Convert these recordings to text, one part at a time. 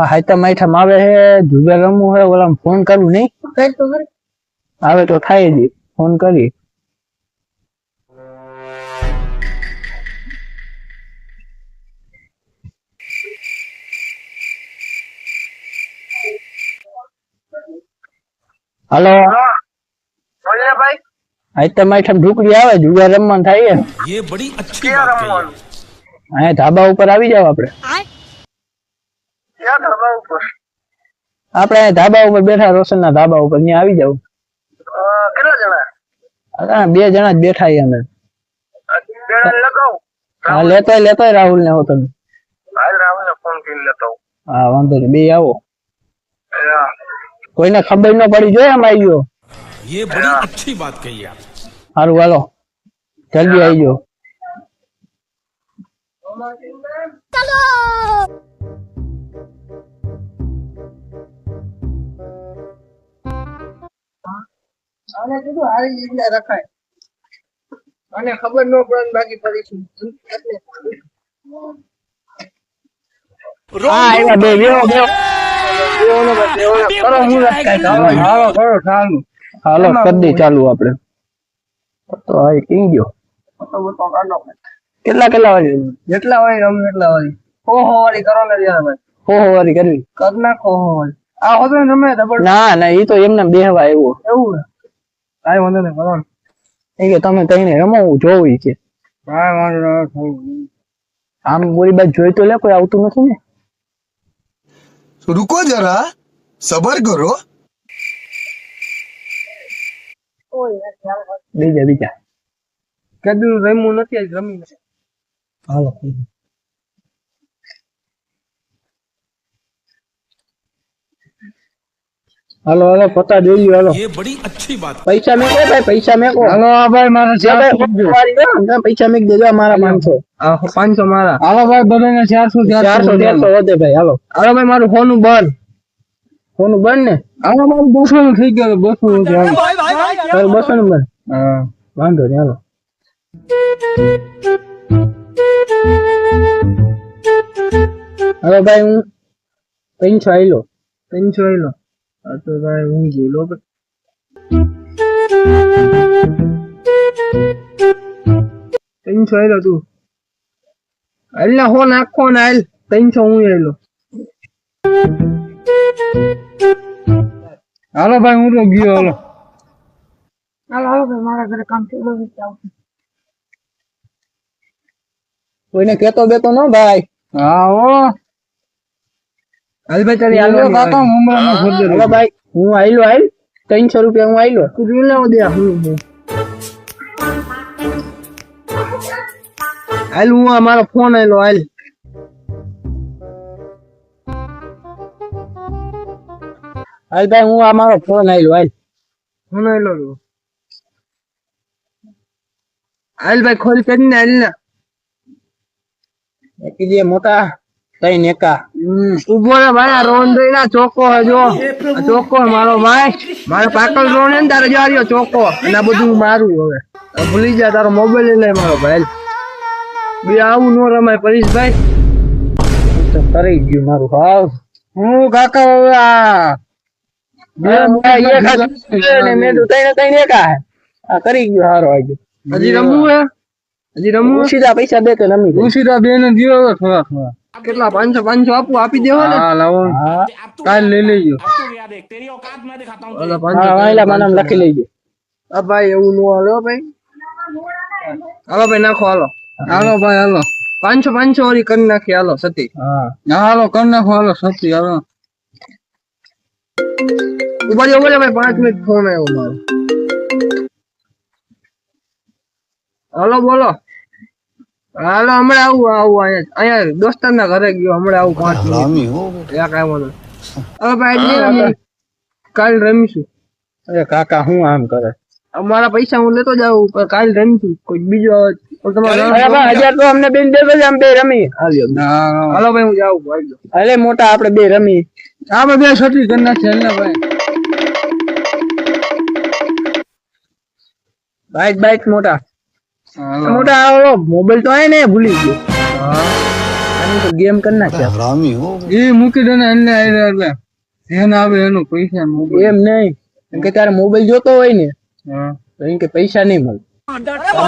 હાઈતા માઈઠા આવે છે જુગાર રમવું છે ઓલા ફોન કરું નહીં આવે તો થાય જ ફોન કરી हेलो बोलिए भाई आइता माइठम ढुकड़ी आवे जुगार रमवान થાય ये बड़ी अच्छी बात कही है ધાબા ઉપર આવી જાવ આપણે क्या ढाबा ऊपर આપણે ધાબા ઉપર બેઠા રોશનના ધાબા ઉપર ત્યાં આવી જાવ કેટલા જણા અરે બે જણા જ બેઠા છીએ અમે બેડા લગાવ હા લેતોય રાહુલ ને હોતો હાલ રાહુલ ને ફોન કરી લેતો હા વાંધો નહીં બે આવો હા કોઈને ખબર ન પડી જોઈએ એમ આવી ગયો ये बड़ी अच्छी बात कही आप સારું હાલો જલ્દી આવી જાઓ चलो આને કીધું હારી જગ્યા રખાય અને ખબર ન પડે બાકી પડીશું એટલે હા એવા બે બેવો કરો હું રસ્તા હાલો કરો ચાલુ હાલો કદી ચાલુ આપણે તો આ કિંગ ગયો તો કાઢો કેટલા વાગે જેટલા હોય રમ એટલા હોય હો વાળી કરો ને યાર ભાઈ હો વારી કરવી કર નાખો હો વાળી આ હોતો ને રમે ડબલ ના ઈ તો એમને બેહવા આવ્યો એવું કાઈ વાંધો નહીં કરો એ કે તમે તઈને રમવું જોવી છે કાઈ વાંધો નહીં આમ બોરી બાજુ જોઈ તો લે કોઈ આવતું નથી ને रुको जरा सबर करो બીજા કદું રમવું નથી આજ રમી નથી હાલો હાલો હાલો પતા જોઈ લ્યો હાલો ये बड़ी अच्छी बात પૈસા મેકો ભાઈ પૈસા મેકો હાલો ભાઈ મારા 400 પૈસા મેક દેજો મારા 500 500 મારા હાલો ભાઈ બધાને 400 વધે ભાઈ હાલો હાલો ભાઈ મારું ફોનું બંધ ફોન બંધ ને હાલો મારું 200 નું થઈ ગયું 200 નું તારું 200 નંબર હા વાંધો નહીં હાલો હવે ભાઈ હું 300 આઈલો 300 આઈલો આ તો ભાઈ હું ગયેલો 300 આઈલો તું હાલ ને હો નાખો ને હાલ 300 હું આઈલો હાલો ભાઈ હું તો ગયો હાલો હાલો ભાઈ મારા ઘરે કામ છે કોઈને કેતો બેતો ન ભાઈ હા હો હાલ ભાઈ તારી હાલો કાકા મુંબઈ ખોદે હાલો ભાઈ હું આઈલો 300 રૂપિયા હું આઈલો તું લેવો દે હું હાલ હું આ મારો ફોન આઈલો હાલ હાલ ભાઈ હું આ મારો ફોન આઈલો ફોન આઈલો હાલ ભાઈ ખોલ કરીને હાલ ને કીજે મોટા તઈ એકા ઉભો રે ભાઈ આ રોંદરી ના ચોકો હે જો આ ચોકો હે મારો ભાઈ મારો પાકલ રોન ને તારે જો આર્યો ચોકો અને આ બધું મારું હવે ભૂલી જા તારો મોબાઈલ લઈ મારો ભાઈ બે આવું નો રમાય પરેશભાઈ તો કરી ગયું મારું હાવ હું કાકા હવે આ તઈ એકા આ કરી ગયું હારો આજે હજી રમવું હે હજી રમવું સીધા પૈસા દે તો રમી હું સીધા બે ને દિયો થોડા થોડા કેટલા 500 આપું આપી દેવો ને હા લાવો હા કાલ લઈ લેજો तेरी औकात मैं दिखाता हूँ ઓલા હા વાયલા માનામ લખી લેજો આ ભાઈ એવું નો હાલો ભાઈ હાલો ભાઈ નાખો હાલો હાલો ભાઈ હાલો 500 વાળી કરી નાખી હાલો સતી હા હાલો કરી નાખો હાલો સતી હાલો ઉભા રહ્યો ભાઈ 5 મિનિટ ફોન આવ્યો મારો હાલો બોલો હાલો હમણાં આવું અહીંયા દોસ્તાર ના ઘરે ગયો હમણાં આવું 5 મિનિટ કાંઈ વાંધો હવે ભાઈ કાલ રમીશું અરે કાકા હું આમ કરે અમારા પૈસા હું લેતો જાઉં પણ કાલ રમીશું કોઈ બીજો આવે તો તમારે અરે ભાઈ 1000 તો અમને બેન દેજો આમ બે રમી હાલો ભાઈ હું જાઉં ભાઈ અરે મોટા આપણે બે રમી આપણે બે છોટી કરી નાખી ને ભાઈ બાઈક મોટા મોટા મોબાઈલ તો આય ને ભૂલી ગયો આની તો ગેમ કરી નાખ્યા हरामी हो એ મૂકી દે ને એને એટલે એને આવે એનું પૈસા મોબાઈલ એમ નહીં એમ કે તારે મોબાઈલ જોતો હોય ને હા તો એમ કે પૈસા નહીં મળે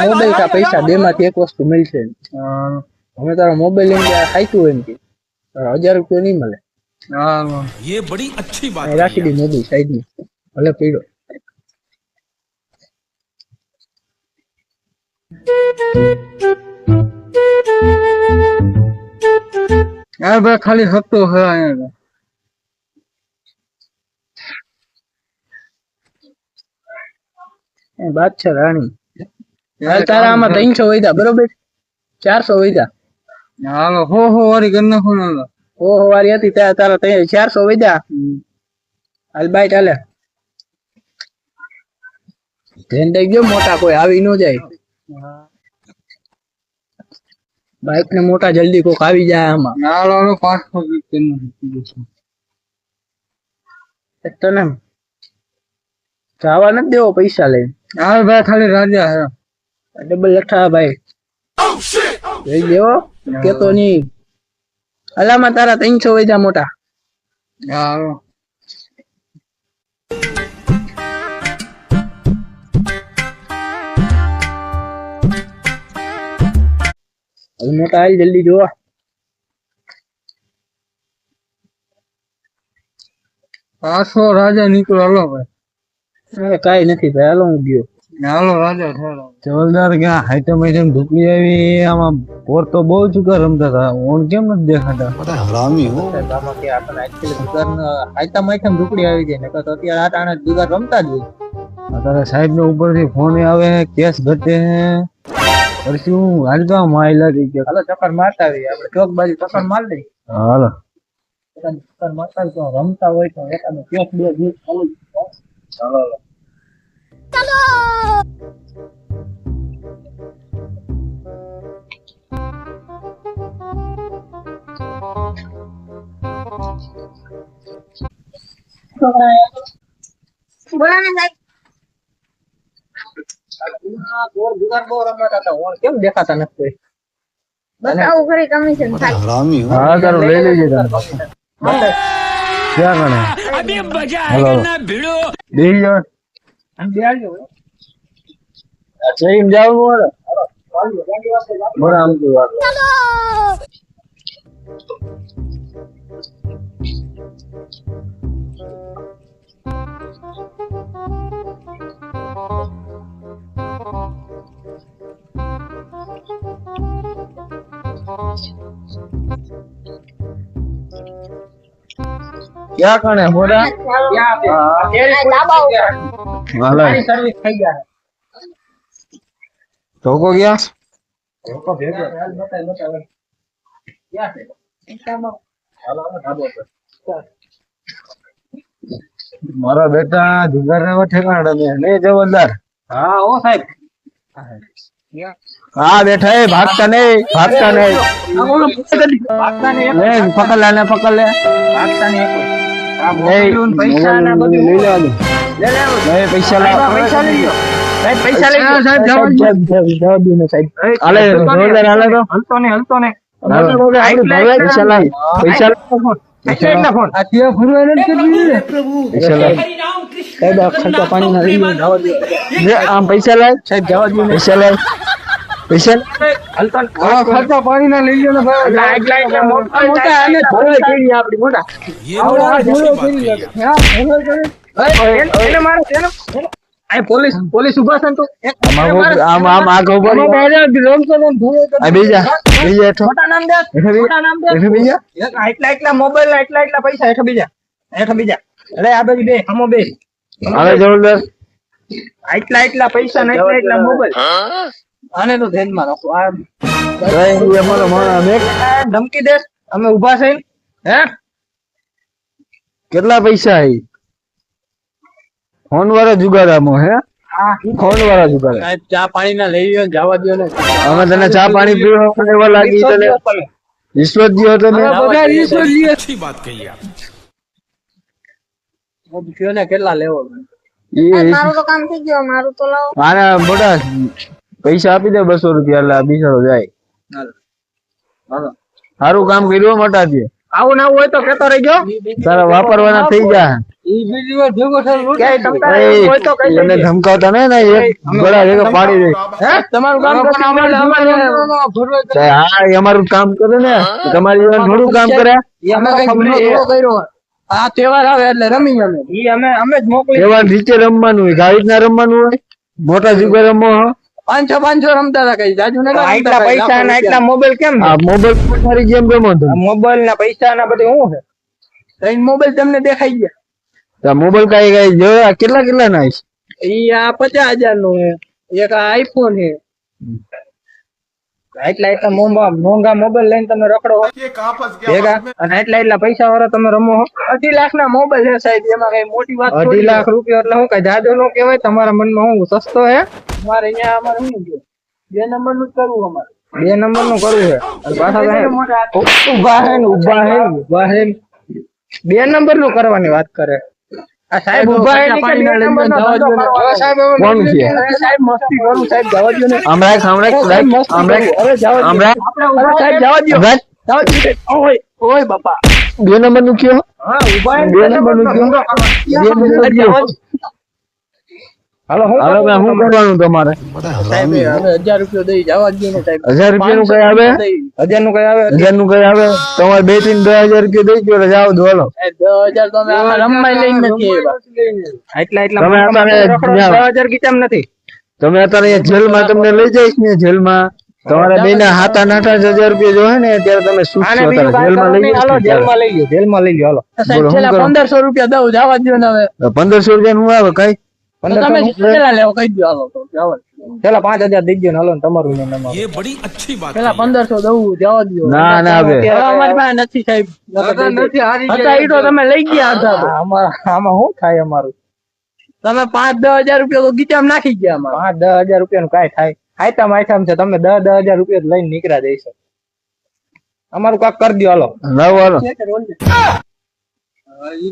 મોબાઈલ કા પૈસા બે માંથી એક વસ્તુ મળશે હા હવે તારો મોબાઈલ એમ કે ખાઈતું હોય એમ કે તારા 1000 રૂપિયા નહીં મળે હા ये बड़ी अच्छी बात અહીં રાખી कही દી મોબાઈલ સાઈડમાં ભલે પીડો હા ભાઈ ખાલી હતો હે અહીંયા એ વાત છે રાણી હાલ તારા આમાં 300 વૈધા બરોબર 400 વૈધા હાલો હો વારી કરી નાખો ને હાલો. ઓહો વારી હતી ત્યાં તારા 400 વૈધા હાલ બાઈટ હાલે ધ્યાન દઈ ગયો મોટા કોઈ આવી ન જાય બાઈક ને મોટા જલ્દી કોક આવી જાય આમાં હાલો હાલો 500 કરી નાખો તને જવા નથી દેવો પૈસા લઈને હા ભાઈ ખાલી રાજા હે ડબલ લઠા ભાઈ લઈ દેવો કેતો નહીં અલામાં તારા 300 વૈધા મોટા હાલો હવે મોટા હાલ જલ્દી જોવા પાછો રાજા નીકળો હાલો ભાઈ અરે કાઈ નથી ભાઈ હાલો હું ગયો હાલો રાજા થયો જવલદાર ક્યાં હાઈટમ આઈટમ ઢુકલી આવી આમાં પોર તો બહુ ચુકા રમતા હતા ઓણ કેમ નથી દેખાતા बड़ा हरामी हो આમાં કે આપણને આજકાલ આઈટમ આઈટમ ઢુકડી આવી જાય નકર તો અત્યારે આટ આના જુગાર રમતા જ હોય અત્યારે સાહેબ ને ઉપરથી ફોન આવે કેસ ઘટે હે પછી હું હાલતા માયલા થઈ ગયા હાલો ચક્કર મારતા આવીએ આપણે ચોક બાજુ ચક્કર માર લઈ હાલો ચક્કર મારતા તો રમતા હોય તો એકાદો કેસ બે જીત ચાલો બોલો ને સાહેબ. જુગાર બહુ રમતા હતા ઓણ કેમ દેખાતા નથી બતાવું ખરી કમિશન बड़ा ખાલી. हरामी हो હા તારું લઈ લેજે તારે ક્યાં ગણે अभी मजा आएगा ना भिड़ो બેસી જાવ જઈને જવાનું બરાબર આમ તો વાત ક્યાં કણે મોડા ધાબા ઉપર. હાલા સર્વિસ થઈ ગયા ધોકો ગયા મારા બેટા જુગાર ને ઠેકાણા ને જવલદાર હા ઓ સાહેબ હા બેઠા એ ભાગતા નહીં નહીં પકડ લે ને પકડ લે પૈસા ના બધું લઈ લેવા દે લે લે નહીં પૈસા લાવ પૈસા લઈ લો સાહેબ પૈસા લઈ લો સાહેબ જવા દો ને સાહેબ હાલે જોરદાર હાલે તો હલતો ને પૈસા લાવ પૈસા ફોન આ ત્યાં ફરવા નથી કરવી પૈસા લાવ સાહેબ આ ખર્ચા પાણી ના લઈ લો જવા દો આમ પૈસા લાવ સાહેબ જવા દો પૈસા લાવ પૈસા હલતો હા ખર્ચા પાણી ના લઈ લો ને ભાઈ મોટા અને ધોળાઈ કરી આપડી મોટા ये बड़ी अच्छी बात कही आप એને મારો આ પોલીસ ઉભા છે ને તો આમ આગળ ઉપર આ બીજા હેઠો મોટા નામ દે હેઠો બીજા એટલા મોબાઈલ એટલા પૈસા હેઠો બીજા અરે આ બાજુ બે હમો બે હવે જબરદસ્ત એટલા પૈસા ને એટલા મોબાઈલ આને તો ધ્યાનમાં રાખો આ અમારો માણસ મેક ધમકી દે અમે ઉભા છે હે કેટલા પૈસા હે ફોન વાળા જુગારામાં હે ફોન વાળા જુગારા સાહેબ ચા પાણી ના લઈ લ્યો જવા દો ને અમે તને ચા પાણી પીવા એવા લાગી તને રિશ્વત દિયો તમે બધા बड़ी अच्छी बात कही आप કયો ને કેટલા લેવો મારું તો કામ થઈ ગયું મારું તો લાવો. આના મોટા પૈસા આપી દે 200 રૂપિયા એટલે બિચારો જાય હાલો સારું કામ કર્યું મટા દે આવું ના હોય તો કેતો રહેજો. તારા વાપરવાના થઈ જાય ઈ બીજી વાર ભેગો થઈને લૂંટી ક્યાંય તમતારે એવું હોય તો કહી એને દેજો. ધમકાવતા ને એક ગળા ભેગા પાડી દે હે? તમારું કામ પણ અમારે ભરવા હા એ અમારું કામ કરે ને તમારી જેવા થોડું કામ કરે અમે કઈ ગુનો થોડો કર્યો. આ તહેવાર આવે એટલે રમી અમે. ઈ અમે જ મોકલી. એવા રીતે રમવાનું હોય ગાડી ના રમવાનું હોય મોટા જુગાર રમવો હોય 500 રમતા હતા કઈ જાજુ ને આટલા પૈસા અને આટલા મોબાઈલ કેમ આ મોબાઈલ મારી ગેમ રમો તમે મોબાઈલ ના પૈસા ના બધું શું છે ત્રણ મોબાઈલ તમને દેખાઈ ગયા. તો મોબાઈલ કઈ જોયા કેટલા ના છે ઈ આ 50,000 નું છે. એક આ આઈફોન છે. એટલા મોંઘા મોબાઈલ લઈને તમે રખડો હો. ભેગા અને એટલા પૈસા વાળા તમે રમો હો. 2.5 લાખ ના મોબાઈલ છે સાહેબ. એમાં કઈ મોટી વાત 2.5 લાખ રૂપિયા એટલે હું કઈ જાજો નો કહેવાય. તમારા મનમાં હું સસ્તો હે. અમારે અહીંયા અમારે શું છે 2 નંબર નું કરવું. અમારે 2 નંબર નું કરવું છે. અને પાછા ઉભા હે 2 નંબર નું કરવાની વાત કરે. આ સાહેબ ઉભા હે કે 2 નંબર નો ધંધો કરો. સાહેબ હવે કોણ છે? સાહેબ મસ્તી કરું સાહેબ જવા દો ને. હમણાં સાહેબ જવા દો. ઓય બાપા 2 નંબર નું કયો હા ઉભા હે 2 નંબર નું કયો 2 નંબર કયો હાલો હું હવે શું કરવાનું તમારે સાહેબ હવે 1000 રૂપિયા દઈ જવા દો ને સાહેબ. 1000 રૂપિયા નું કઈ આવે 1000 નું કઈ આવે 1000 નું કઈ આવે તમારે 2-3-1000 રૂપિયા દઈ ગયો જાવ દો હાલો 10,000 તો અમે આમાં રમવાય લઈને નથી આવ્યા. એટલા તમે અત્યારે 10,000 કિચામ નથી. તમે અત્યારે જેલમાં તમને લઈ જઈશ ને જેલમાં તમારે બે ના 7-8 હજાર રૂપિયા જોહે ને ત્યારે તમે શું આને બીજું કાંઈ જેલમાં લઈ કરવું નહીં. હાલો જઈશ જેલમાં લઈ ગયો હાલો. સાહેબ બોલો, શું છેલ્લા કરો? 1500 રૂપિયા દઉં જવા દો ને હવે. 1500 રૂપિયા નું આવે કઈ તો તમે છેલ્લા લેવો કહી દો હાલો તો જવા દો. છેલ્લા 5,000 દઈ દો ને હાલો ને તમારું ને અમારું. ये बड़ी अच्छी बात પેલા 1500 દઉં જવા દો. ના ના હવે હવે અમારી પાસે નથી સાહેબ. નથી હારી હતા ઈ તો તમે લઈ ગયા હતા તો. આમાં શું થાય અમારું? તમે 5-10,000 રૂપિયા તો ગીચામાં નાખી ગયા અમારા. 5-10,000 રૂપિયા નું કાંઈ થાય આઈટમ આઈટમ છે. તમે 10,000 રૂપિયા લઈને નીકળ્યા જઈશો. અમારું કાક કરી દો હાલો. લાવો હાલો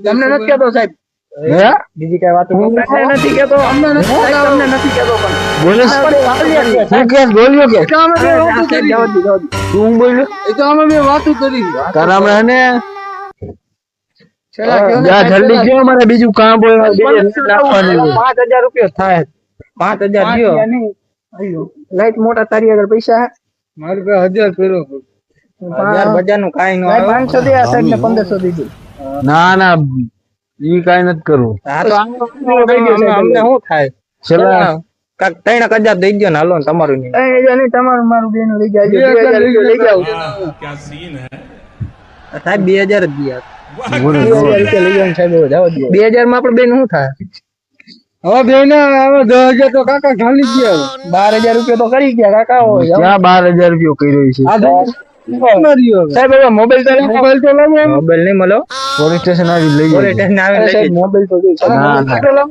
તમને નથી કેતો સાહેબ. હે બીજી કઈ વાત નથી કેતો. અમને નથી સાહેબ, તમને નથી કેતો પણ બોલે શું કે બોલ્યો કે જવા દો. તું બોલ્યો એ તો અમે બે વાતો કરી તારા હમણાં ને છેલ્લા કયો ને જા સાહેબ, જલ્દી કયો મારે બીજું કામ બોલવા નાખવાનું છે. 5,000 રૂપિયા થાય. 5,000 દ્યો. લાઈટ મોટા તારી આગળ પૈસા હે? મારે બે 1000 પેલો 1000 નું કાંઈ ન આવે. 500 દે આ સાહેબ ને 1500 દઈ દો. ના ના ઈ કઈ નથી કરવું હા તો અમને શું થાય? છેલ્લા કાક 3,000 દઈ દો ને હાલો ને તમારું નહીં. 3,000 નહીં તમારું મારું બેનું લઈ જાજો. 2,000 રૂપિયા લઈ જાવ क्या सीन है સાહેબ. 2,000 જ દિયા. બોલો 2,000 રૂપિયા લઈ જાવ ને સાહેબ. હવે જવા દો. 2,000 માં આપણે બેન શું થાય? હવે બે ના હવે 10,000 તો કાકા ખાલી ગયા 12,000 રૂપિયા તો કરી ગયા કાકા. હોય ક્યાં 12,000 રૂપિયા કર્યો છે સાહેબ હવે મોબાઈલ તો મોબાઈલ તો લાવો. મોબાઈલ નહીં મળો. પોલીસ સ્ટેશન આવી લઈ પોલીસ જાય સ્ટેશન આવે લઈ જાય. મોબાઈલ તો જોઈએ. ના, ના.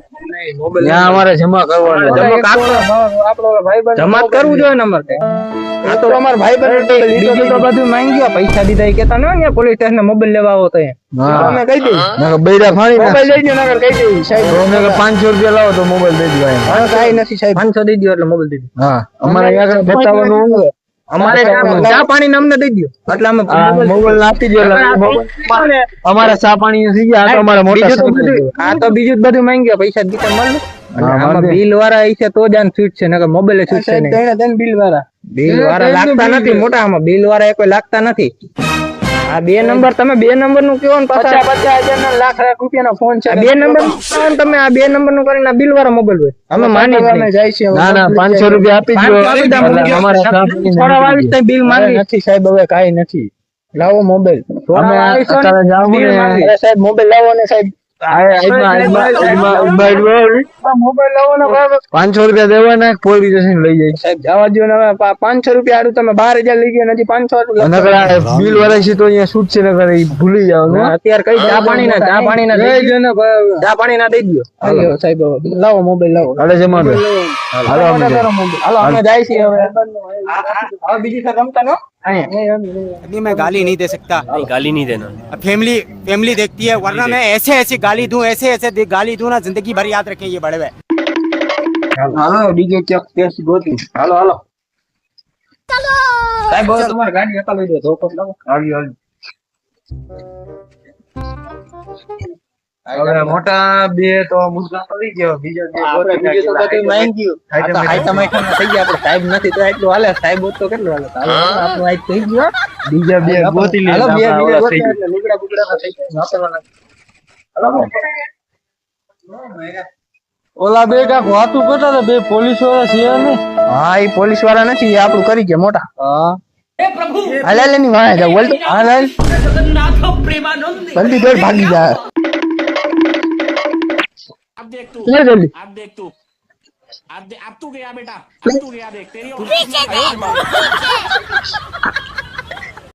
મોબાઈલ ત્યાં અમારે જમા કરવાનું આપણો ભાઈબંધ જમા કરવું જોઈએ ને અમારે. આ તો અમાર ભાઈબંધ બીજું તો બધું માંગ્યો પૈસા દીધા એ કેતા ન અહીંયા પોલીસ સ્ટેશન મોબાઈલ લેવા આવો તો હા. અમે કહી દઈ નકર બૈરા ફાડી નાખ. મોબાઈલ લઈ ગયો નગર કહી દઈ સાહેબ. તો અમે કે 500 રૂપિયા લાવો તો મોબાઈલ દઈ દો એમ. હવે કાંઈ નથી સાહેબ. 500 દઈ દો એટલે મોબાઈલ દઈ દો. હા અમારે અહીંયા આગળ બતાવવાનું હોય. અમારે ચા પાણી ને અમને દઈ દો એટલે અમે મોબાઈલ આપી દો એટલે અમારે ચા પાણી નથી ગયા આ તો અમારા મોટા બીજું તો સાહેબ બધું આ તો બીજું જ બધું માંગ્યો પૈસા દીધા મળે. અને હા, આમાં મળે. બિલ વાળા છે તો જ આને છૂટ છે નકર મોબાઈલ છૂટ છે નહીં. બિલ વાળા લાગતા નથી મોટા. આમાં બિલ વાળા કોઈ લાગતા નથી. આ 2 નંબર તમે 2 નંબર નું કયો ને પાછા 50,000 ના લાખ રૂપિયાનો ફોન છે. 2 નંબર તમે આ 2 નંબર નું કરીને બિલ વાળા મોબાઈલ હોય અમે માની જ નહીં. જાય છે ના ના 500 રૂપિયા આપી દો એટલે અમારા ચા પાણી થોડા વાવીસ તઈ બિલ માંગી નથી સાહેબ. હવે કાઈ નથી. લાવો મોબાઈલ. અમે અત્યારે જાવું ને અરે સાહેબ મોબાઈલ લાવો ને સાહેબ. મોબાઈલ લાવો ને બરાબર. 500 રૂપિયા દેવાના પોલીસ સ્ટેશન લઈ જાય સાહેબ જવા દો ને હવે 500 રૂપિયા હારું તમે 12,000 લઈ ગયા નથી 500 નકર આ બિલ વાળા છે તો અહીંયા છૂટ છે નકર ઈ ભૂલી જાવ ને અત્યારે કઈ ચા પાણી ના ચા પાણી ના દઈ દો સાહેબ. લાવો મોબાઈલ લાવો. હાલે જમા દો હાલો અમે જાય. હાલો અમે જાય છીએ હવે. હવે બીજી સર રમતા નો અહીંયા अभी मैं गाली नहीं दे सकता। नहीं गाली नहीं देना। फैमिली देखती है वरना मैं ऐसे ऐसे गाली दूं ऐसे गाली दूं ना जिंदगी भर याद रखें ये बड़े भाई। હાલો ડીજે ચક ટેસ્ટ ગોતી. હાલો હાલો સાહેબ હવે તમારી ગાડી હટાવી દો ધોકો લાવો આવ્યો હવે મોટા બે તો મુદ્દા પડી ગયો બીજો બે આપણે બીજું તો બધું માંગી ગયું આ તો હાઈટા માઈટા થઈ ગયા આપણે સાહેબ નથી તો એટલું હાલે સાહેબ હોત તો કેટલું હાલે આપણું આજ થઈ ગયો બીજા બે ગોતી લે હાલો બે આપણા બીજા ઓલા ગોતી થઈ એટલે લુગડા બુગડા થઈ ગયા વાપરવાના હાલો ઓલા બે કાક વાતું કરતા હતા બે પોલીસ વાળા છે ને હા એ પોલીસ વાળા નથી એ આપણું કરી ગયા મોટા હા હાલ હાલ એની વાંહે જાવ બોલ હાલ હાલ જલ્દી દોડ ભાગી જા अब देख तू चल जल्दी अब देख तू अब तू गया बेटा अब तू गया देख तेरी